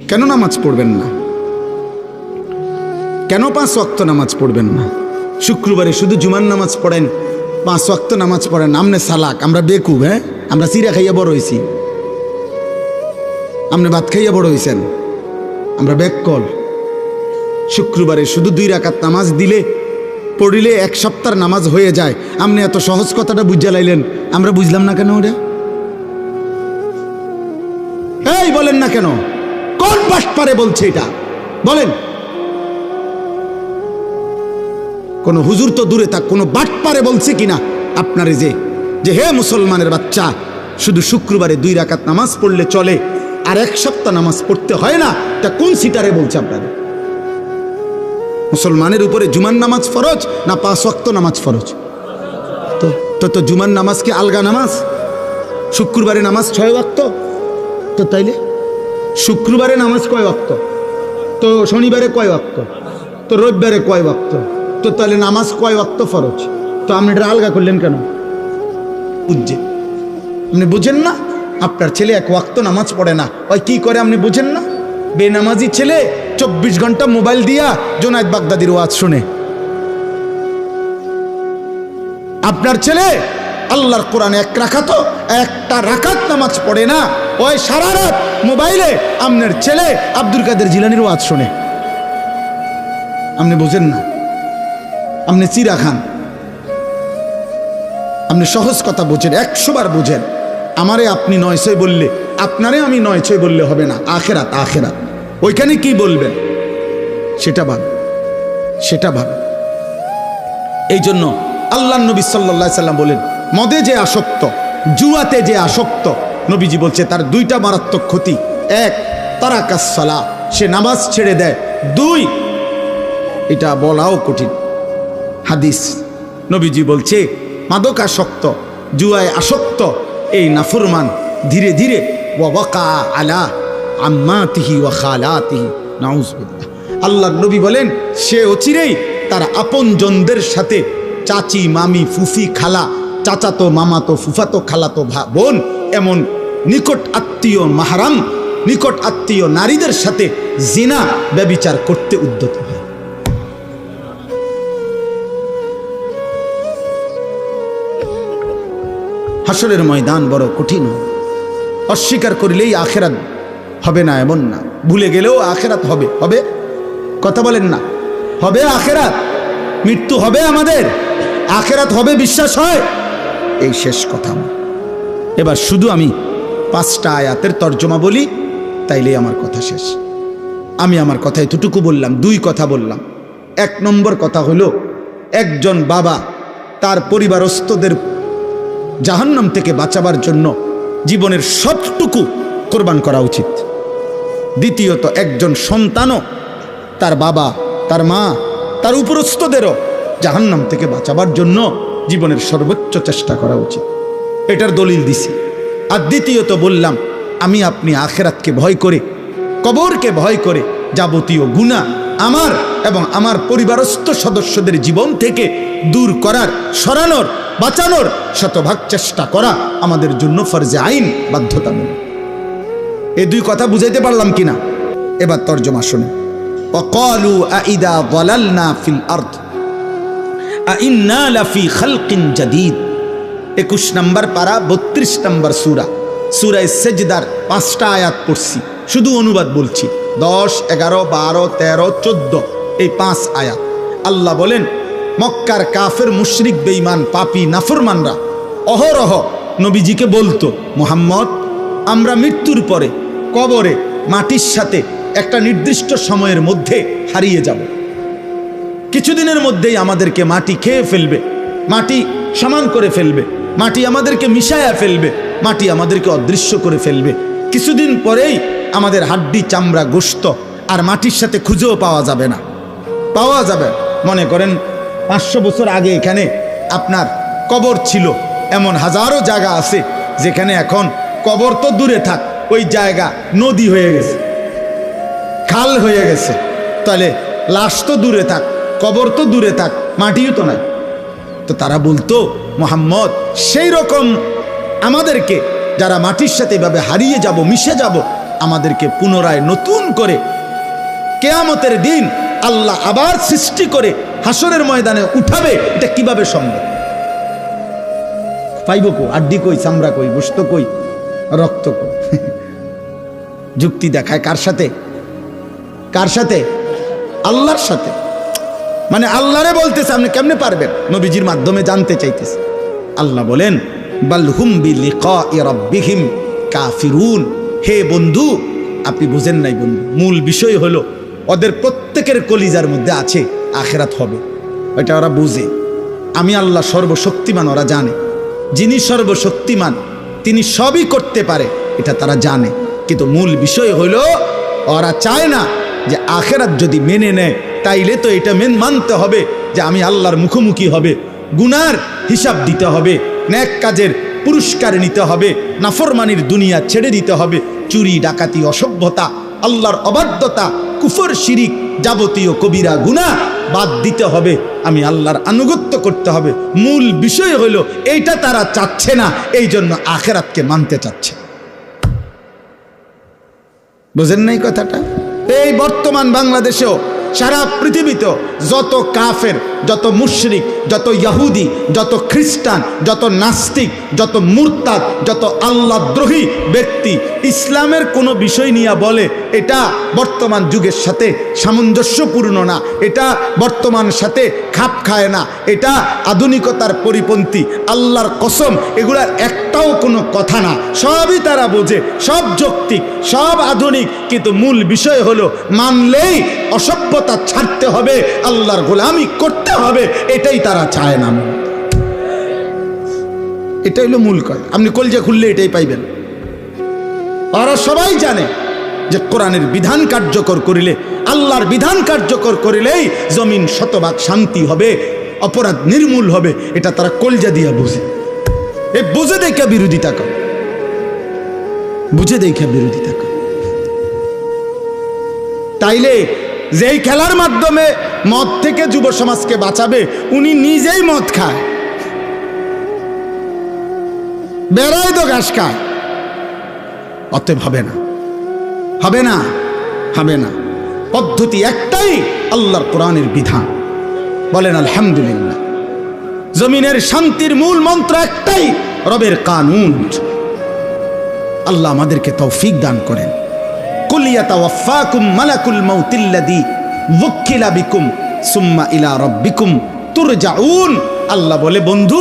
কেন নামাজ পড়বেন না? কেন 5 ওয়াক্ত নামাজ পড়বেন না? শুক্রবারে শুধু জুমার নামাজ পড়েন, 5 ওয়াক্ত নামাজ পড়েন। আমনে সালাক, আমরা বেকুব। আমরা চিরা খাইয়া বড় হয়েছি, আমনে ভাত খাইয়া বড় হয়েছেন, আমরা বেককল। শুক্রবারে শুধু 2 রাকাত নামাজ দিলে পড়িলে 1 সপ্তাহের নামাজ হয়ে যায়। আপনি এত সহজ কথাটা বুঝা লাইলেন, আমরা বুঝলাম না কেন? ওটা এই বলেন না কেন? কোন বাটপারে বলছে এটা বলেন? কোন হুজুর তো দূরে থাক, কোন বাটপারে বলছে কিনা আপনারে যে হে মুসলমানের বাচ্চা, শুধু শুক্রবারে 2 রাকাত নামাজ পড়লে চলে আর 1 সপ্তাহ নামাজ পড়তে হয় না? এটা কোন সিটারে বলছে আপনাদের? মুসলমানের উপরে জুমার নামাজ ফরজ না 5 ওয়াক্ত নামাজ ফরজ? তো জুমার নামাজ কি আলগা নামাজ? শুক্রবারে নামাজ 6 ওয়াক্ত। তো তাইলে শুক্রবারে নামাজ কয় ওয়াক্ত? তো শনিবারে কয় ওয়াক্ত? তো রবিবারে কয় ওয়াক্ত? তো তাহলে নামাজ কয় ওয়াক্ত ফরজ? তো আপনি এটা আলগা করলেন কেন? বুঝছে আপনি বুঝেন না? আপনার ছেলে 1 ওয়াক্ত নামাজ পড়ে না, ওই কি করে আপনি বুঝেন না? বেনামাজি ছেলে 24 ঘন্টা মোবাইল দিয়া জোনায়েদ বাগদাদির ওয়াজ শুনে। আপনার ছেলে আল্লাহর কোরআনে 1 রাকাত, একটা রাকাত নামাজ পড়ে না, ওই সারা রাত মোবাইলে আপনার ছেলে আব্দুল কাদের জিলানির ওয়াজ শুনে। আপনি বুঝেন না, আপনি চিরা খান। আপনি সহজ কথা বুঝেন, 100 বার বুঝেন। আমারে আপনি 900 বললে, আপনারে আমি 900 বললে হবে না। আখেরাত, আখেরাত ওইখানে কি বলবেন সেটা ভাব। এই জন্য আল্লাহ নবী সাল্লাল্লাহু আলাইহি সাল্লাম বলেন, মদে যে আসক্ত, জুয়াতে যে আসক্ত, নবীজি বলছে তার 2টা মারাত্মক ক্ষতি। 1 তারাকাস সালাহ, সে নামাজ ছেড়ে দেয়। 2 এটা বলাও কঠিন হাদিস, নবীজি বলছে মাদক আসক্ত, জুয়ায় আসক্ত এই নাফরমান ধীরে ধীরে ওয়াকা আলা আম্মাতিহি ওয়া খালাতিহি, নাউযুবিল্লাহ। আল্লাহর নবী বলেন সে অচিরেই তার আপনজনদের সাথে, চাচি, মামি, ফুফি, খালা, চাচাতো, মামাতো, ফুফাতো, খালাতো বোন, এমন নিকট আত্মীয় মাহরাম, নিকট আত্মীয় নারীদের সাথে জিনা, ব্যভিচার করতে উদ্যত হয়। হাসরের ময়দান বড় কঠিন। অস্বীকার করিলেই আখেরাত হবে না এমন না, ভুলে গেলেও আখেরাত হবে। হবে কথা বলেন না? হবে আখেরাত, মৃত্যু হবে আমাদের, আখেরাত হবে, বিশ্বাস হয়? এই শেষ কথা। এবার শুধু আমি 5টা আয়াতের তর্জমা বলি, তাইলে আমার কথা শেষ। আমি আমার কথা এতটুকু বললাম, 2 কথা বললাম। 1 নম্বর কথা হলো, একজন বাবা তার পরিবারস্থদের জাহান্নাম থেকে বাঁচাবার জন্য জীবনের সবটুকু কোরবান করা উচিত। দ্বিতীয়ত, একজন সন্তানও তার বাবা, তার মা, তার উপরস্থদেরও জাহান্নাম থেকে বাঁচাবার জন্য জীবনের সর্বোচ্চ চেষ্টা করা উচিত। এটার দলিল দিছি। আর দ্বিতীয়ত বললাম, আমি আপনি আখেরাতকে ভয় করে, কবরকে ভয় করে যাবতীয় গুনাহ আমার এবং আমার পরিবারস্থ সদস্যদের জীবন থেকে দূর করার, সরানোর, বাঁচানোর শতভাগ চেষ্টা করা আমাদের জন্য ফরজে আইন, বাধ্যতামূলক। এই 2 কথা বুঝাইতে পারলাম কিনা? এবার তর্জমা শুনে। وقالوا أإذا ضللنا في الأرض أإنا لفي خلق جديد। 21 নম্বর পারা, 32 নম্বর সূরা, সূরা সেজদার 5টা আয়াত পড়ছি, শুধু অনুবাদ বলছি। 10, 11, 12, 13, 14 এই 5 আয়াত। আল্লাহ বলেন, মক্কার কাফের, মুশরিক, বেঈমান, পাপী, নাফরমানরা অহরহ নবীজিকে বলতো, মুহাম্মদ, আমরা মৃত্যুর পরে কবরে মাটির সাথে একটা নির্দিষ্ট সময়ের মধ্যে হারিয়ে যাব। কিছুদিনের মধ্যেই আমাদেরকে মাটি খেয়ে ফেলবে, মাটি সমান করে ফেলবে, মাটি আমাদেরকে মিশায়া ফেলবে, মাটি আমাদেরকে অদৃশ্য করে ফেলবে। কিছুদিন পরেই আমাদের হাড্ডি, চামড়া, গোশত আর মাটির সাথে খুঁজেও পাওয়া যাবে না। পাওয়া যাবে, মনে করেন 500 বছর আগে এখানে আপনার কবর ছিল, এমন হাজারো জায়গা আছে যেখানে এখন কবর তো দূরে থাক, ওই জায়গা নদী হয়ে গেছে, খাল হয়ে গেছে। তাহলে লাশ তো দূরে থাক, কবর তো দূরে থাক, মাটিও তো নাই। তো তারা বলতো, মুহাম্মদ, সেই রকম আমাদেরকে যারা মাটির সাথে এভাবে হারিয়ে যাব, মিশে যাব, আমাদেরকে পুনরায় নতুন করে কিয়ামতের দিন আল্লাহ আবার সৃষ্টি করে হাসরের ময়দানে উঠাবে, এটা কিভাবে সম্ভব? পাইব কো? আড্ডি কই, চামড়া কই, গোশত কই, রক্ত কই? যুক্তি দেখায় কার সাথে? কার সাথে? আল্লাহর সাথে। মানে আল্লাহরে বলতেছে আপনি কেমনে পারবেন, নবীজির মাধ্যমে জানতে চাইতেছে। আল্লাহ বলেন বাল হুম বিলিকাই রাব্বিহিম কাফিরুন। হে বন্ধু, আপনি বুঝেন নাই বন্ধু, মূল বিষয় হলো ওদের প্রত্যেকের কলিজার মধ্যে আছে আখিরাত হবে, এটা ওরা বুঝে। আমি আল্লাহ সর্বশক্তিমান, ওরা জানে। যিনি সর্বশক্তিমান তিনি সবই করতে পারে, এটা তারা জানে। কিন্তু মূল বিষয় হলো ওরা চায় না যে আখিরাত যদি মেনে নেয় তাইলে তো এটা মানতে হবে যে আমি আল্লাহর মুখোমুখি হবে, গুনার হিসাব দিতে হবে, নেক কাজের পুরস্কার নিতে হবে, নাফরমানির দুনিয়া ছেড়ে দিতে হবে, চুরি ডাকাতি অসভ্যতা আল্লাহর অবাধ্যতা কুফর শিরিক যাবতীয় কবিরা গুনাহ বাদ দিতে হবে, আমি আল্লাহর আনুগত্য করতে হবে। মূল বিষয় হলো এইটা তারা চাচ্ছে না, এই জন্য আখিরাতকে মানতে চাচ্ছে। বুঝেন নাই কথাটা? এই বর্তমান বাংলাদেশেও সারা পৃথিবীতেও যত কাফের, যত মুশরিক, যত ইহুদি, যত খ্রিস্টান, যত নাস্তিক, যত মুরতাদ, যত আল্লাহদ্রোহী ব্যক্তি ইসলামের কোনো বিষয় নিয়ে বলে এটা বর্তমান যুগের সাথে সামঞ্জস্যপূর্ণ না, এটা বর্তমান সাথে খাপ খায় না, এটা আধুনিকতার পরিপন্থী, আল্লাহর কসম এগুলার একটাও কোনো কথা না। সবই তারা বোঝে, সব যৌক্তিক, সব আধুনিক, কিন্তু মূল বিষয় হলো মানলেই অসভ্যতা ছাড়তে হবে, আল্লাহর গোলামি করতে হবে, এটাই তারা চায় না। এটাই হলো মূল কথা। আপনি কলজা খুললে এটাই পাইবেন। ওরা সবাই জানে যে কোরআনের বিধান কার্যকর করিলে, আল্লাহর বিধান কার্যকর করিলেই জমিন শতভাগ শান্তি হবে, অপরাধ নির্মূল হবে, এটা তারা কলজা দিয়া বুঝে। এ বুঝে দেখে বিরোধিতা করে, বুঝে দেখে বিরোধিতা করে। তাইলে যেই খেলার মাধ্যমে মদ থেকে যুব সমাজকে বাঁচাবে উনি নিজেই মদ খায়, বেড়ায় তো ঘাস খায়, অতএব হবে না, হবে না, হবে না। পদ্ধতি একটাই, আল্লাহর কোরআনের বিধান। বলেন আলহামদুলিল্লাহ। জমিনের শান্তির মূল মন্ত্র একটাই, রবের কানুন। আল্লাহ আমাদেরকে তৌফিক দান করেন। কুল ইয়াতাওয়াফাকুম মালাকুল মাউতিল্লাযী ওয়াক্কিলা বিকুম সুম্মা ইলা রাব্বিকুম তুরজাউন। আল্লাহ বলে বন্ধু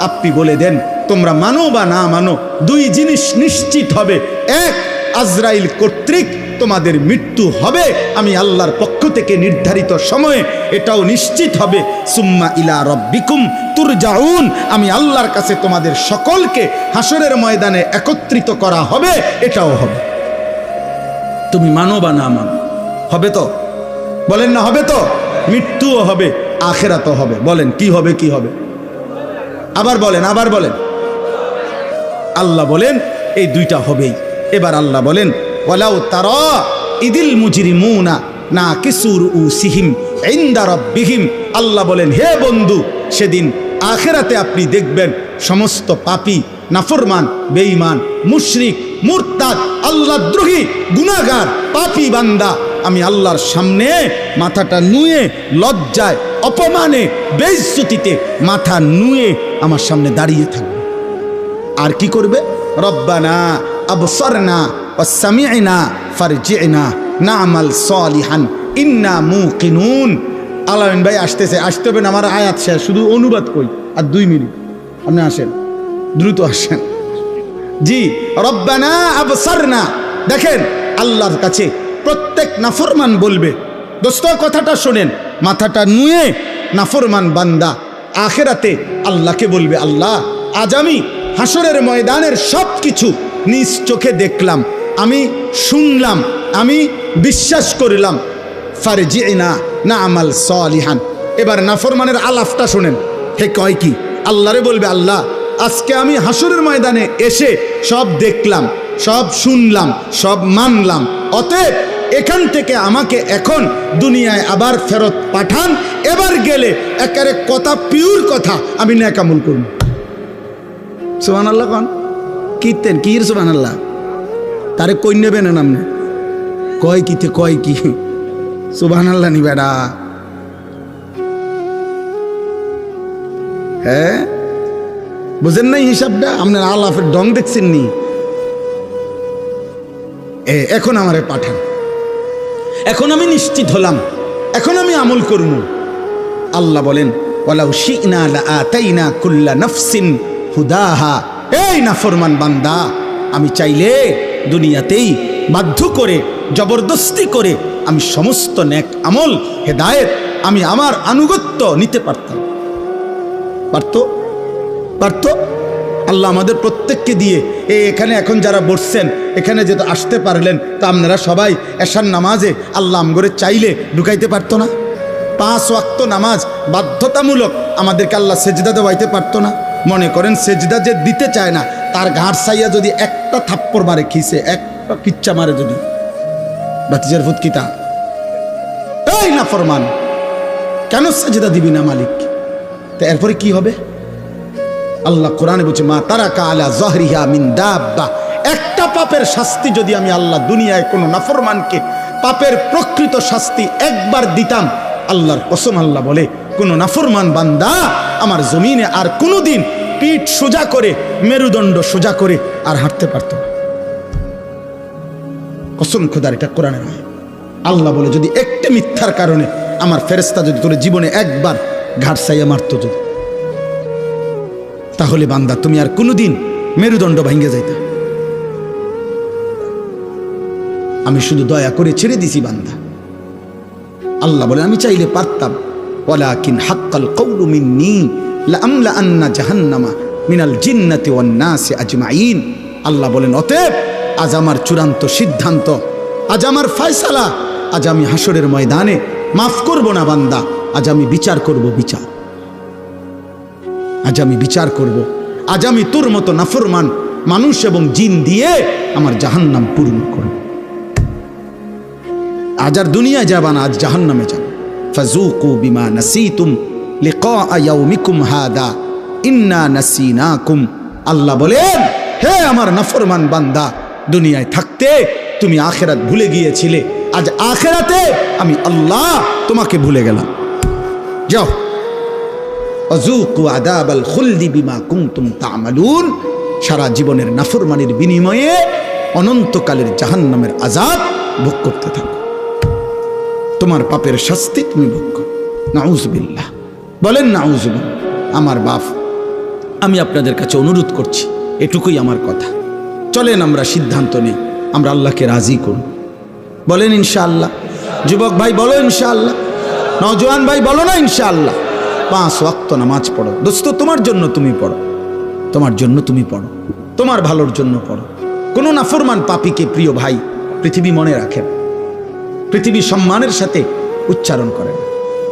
আপনি বলে দেন, তোমরা মানো বা না মানো দুই জিনিস নিশ্চিত হবে। এক, আজরাইল কর্তৃক তোমাদের মৃত্যু হবে, আমি আল্লাহর পক্ষ থেকে নির্ধারিত সময়ে, এটাও নিশ্চিত হবে। সুম্মা ইলা রাব্বিকুম তুরজাউন, আমি আল্লাহর কাছে তোমাদের সকলকে হাসরের ময়দানে একত্রিত করা হবে, এটাও হবে। তুমি মানো বা না মানো, হবে তো? বলেন না হবে তো? মৃত্যুও হবে, আখিরাতও হবে। বলেন কি হবে? কি হবে? আবার বলেন, আবার বলেন। আল্লাহ বলেন এই দুইটা হবেই। এবার আল্লাহ বলেন ওয়ালাউ তারা ইদিল মুজরিমুনা নাকিসু রুউসিহিম ইনদা রাব্বিহিম। আল্লাহ বলেন হে বন্ধু, সেদিন আখিরাতে আপনি দেখবেন সমস্ত পাপী, নাফরমান, বেঈমান, মুশরিক, মুরতাদ, আল্লাহদ্রোহী, গুনাহগার, পাপী বান্দা আমি আল্লাহর সামনে মাথাটা নুয়ে লজ্জায়, অপমানে, বেইজ্জতিতে মাথা নুয়ে আমার সামনে দাঁড়িয়ে থাকবে। আর কি করবে? রব্বানা আবসারনা ওয়াসসামি'না ফারজি'না না'মাল সালিহান ইন্না মুকিনুন। আলামিন ভাই আসতেছে, আসতে হবে না, আমার আয়াত শেষ, শুধু অনুবাদ কই, আর 2 মিনিট। আপনি আসেন, দ্রুত আসেন। জি, রব্বানা আবসারনা। দেখেন আল্লাহর কাছে প্রত্যেক নাফরমান বলবে, দোস্ত কথাটা শোনেন, মাথাটা নুয়ে নাফরমান বান্দা আখিরাতে আল্লাহকে বলবে, আল্লাহ আজ আমি হাসরের ময়দানের সব কিছু নিজ চোখে দেখলাম, আমি শুনলাম, আমি বিশ্বাস করলাম। ফারজি'না না'মাল সালিহান। এবার নাফরমানের আলাফটা শোনেন, হে কয় কি? আল্লাহরে বলবে, আল্লাহ আজকে আমি হাসরের ময়দানে এসে সব দেখলাম, সব শুনলাম, সব মানলাম, অতএব এখান থেকে আমাকে এখন দুনিয়ায় আবার ফেরত পাঠান। এবার গেলে একেবারে কথা পিওর কথা, আমি নেকামল করব। সুবহানাল্লাহ। কোন কীর্তেন কির সুবহানাল্লাহ। তারে কই নেবেন না নামনে কয় কিতে কয় কি সুবহানাল্লাহ নি বেড়া হ্যাঁ বুঝেন নাই হিসাবটা আপনার আলাফের ডং দেখছেন নি এখন আমারে পাঠান এখন আমি নিশ্চিত হলাম এখন আমি আমল করব আল্লাহ বলেন ওয়ালাউ শি'না লাআতাইনা কুল্লা নাফসিন হুদাহা এই নাফরমান বান্দা আমি চাইলে দুনিয়াতেই বাধ্য করে জবরদস্তি করে আমি সমস্ত নেক আমল হেদায়েত আমি আমার আনুগত্য নিতে পারতাম পারতো আল্লাহ আমাদের প্রত্যেককে দিয়ে এখানে এখন যারা বসছেন এখানে যেহেতু আসতে পারলেন তা আপনারা সবাই এশার নামাজে আল্লাহ আমগরে চাইলে ঢুকাইতে পারতো না 5 ওয়াক্ত নামাজ বাধ্যতামূলক আমাদেরকে আল্লাহ সেজদা দেওয়াইতে পারতো না মনে করেন সেজদা যে দিতে চায় না তার ঘাড় সাইয়া যদি একটা থাপ্পড় মারে খিসে একটা কিচ্চা মারে যদি বাতিজার ফুৎকিতা এই না ফরমান কেন সেজদা দিবি না মালিক তো এরপরে কি হবে আল্লাহ কোরআনে বলছে মা তারাকা আলা যহরিহা মিন দাব্বা একটা পাপের শাস্তি যদি আমি আল্লাহ দুনিয়ায় কোনো নাফরমানকে পাপের প্রকৃত শাস্তি একবার দিতাম আল্লাহর কসম আল্লাহ বলে কোনো নাফরমান বান্দা আমার জমিনে আর কোনোদিন পিঠ সোজা করে মেরুদণ্ড সোজা করে আর হাঁটতে পারত না কসম খোদার এটা কোরআনের আয়াত আল্লাহ বলে যদি একটা মিথ্যার কারণে আমার ফেরেশতা যদি তোর জীবনে একবার ঘাট সাইয়া মারতো যদি তাহলে বান্দা তুমি আর কোনোদিন মেরুদণ্ড ভাঙ্গে যাইতা আমি শুধু দয়া করে ছেড়ে দিছি বান্দা আল্লাহ বলে আমি চাইলে পারতাম ওয়ালাকিন হাক্কাল কওলু মিন্নী লাআমলা আন্না জাহান্নামা মিনাল জিন্নাতি ওয়ান নাসি আজমাইন আল্লাহ বলেন অতএব আজ আমার চূড়ান্ত সিদ্ধান্ত আজ আমার ফয়সালা আজ আমি হাসরের ময়দানে মাফ করব না বান্দা আজ আমি বিচার করব বিচার আজ আমি বিচার করব আজ আমি তোর মতো নাফরমান মানুষ এবং জিন দিয়ে আমার জাহান্নাম পূর্ণ করব আজ আর দুনিয়া যাবা না আজ জাহান্নামে যাব ফাযুকু বিমা নাসিতুম লিকা ইয়াউমিকুম হাদা ইন্না নাসিনাকুম আল্লাহ বলেন হে আমার নাফরমান বান্দা দুনিয়ায় থাকতে তুমি আখিরাত ভুলে গিয়েছিলে আজ আখিরাতে আমি আল্লাহ তোমাকে ভুলে গেলাম যাও আযুকু আযাবাল খুলদি বিমা কুনতুম তা'মালুন সারা জীবনের নাফরমানির বিনিময়ে অনন্তকালের জাহান্নামের আযাব ভোগ করতে থাকো তোমার পাপের শাস্তি তুমি ভোগ করো নাউযুবিল্লাহ বলেন নাউযুবিল্লাহ আমার বাপ আমি আপনাদের কাছে অনুরোধ করছি এটুকুই আমার কথা চলেন আমরা সিদ্ধান্ত নিই আমরা আল্লাহকে রাজি করব বলেন ইনশাআল্লাহ যুবক ভাই বলো ইনশাআল্লাহ নওজোয়ান ভাই বলো না ইনশাআল্লাহ 5 ওয়াক্ত নামাজ পড়ো দোস্ত তোমার জন্য তুমি পড়ো তোমার জন্য তুমি পড়ো তোমার ভালোর জন্য পড়ো কোনো নাফরমান পাপীকে প্রিয় ভাই পৃথিবী মনে রাখেন পৃথিবী সম্মানের সাথে উচ্চারণ করেন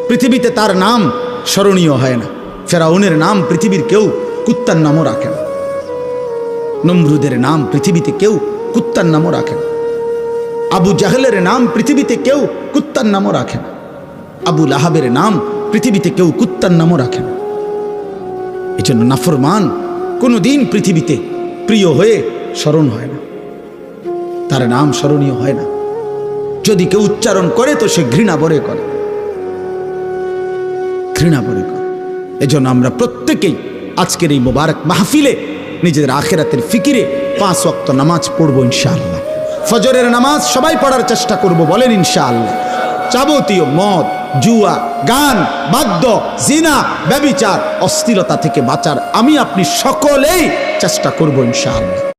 পৃথিবীতে তার নাম স্মরণীয় হয় না ফেরাউনের নাম পৃথিবীর কেউ কুত্তার নামও রাখে না নমরুদের নাম পৃথিবীতে কেউ কুত্তার নামও রাখে না আবু জাহেলের নাম পৃথিবীতে কেউ কুত্তার নামও রাখে না আবু লাহাবের নাম পৃথিবীতে কেউ কুত্তার নামও রাখে না এজন্য নাফরমান কোনোদিন পৃথিবীতে প্রিয় হয়ে স্মরণ হয় না তার নাম স্মরণীয় হয় না যদি কেউ উচ্চারণ করে তো সে ঘৃণা ভরে করে এজন্য আমরা প্রত্যেকেই আজকের এই মোবারক মাহফিলে নিজেদের আখিরাতের ফিকিরে 5 ওয়াক্ত নামাজ পড়বো ইনশাআল্লাহ ফজরের নামাজ সবাই পড়ার চেষ্টা করব বলেন ইনশাআল্লাহ যাবতীয় মদ জুয়া গান বাদ্য জিনা ব্যভিচার অশ্লীলতা থেকে বাঁচার আমি আপনি সকলেই চেষ্টা করব ইনশাআল্লাহ।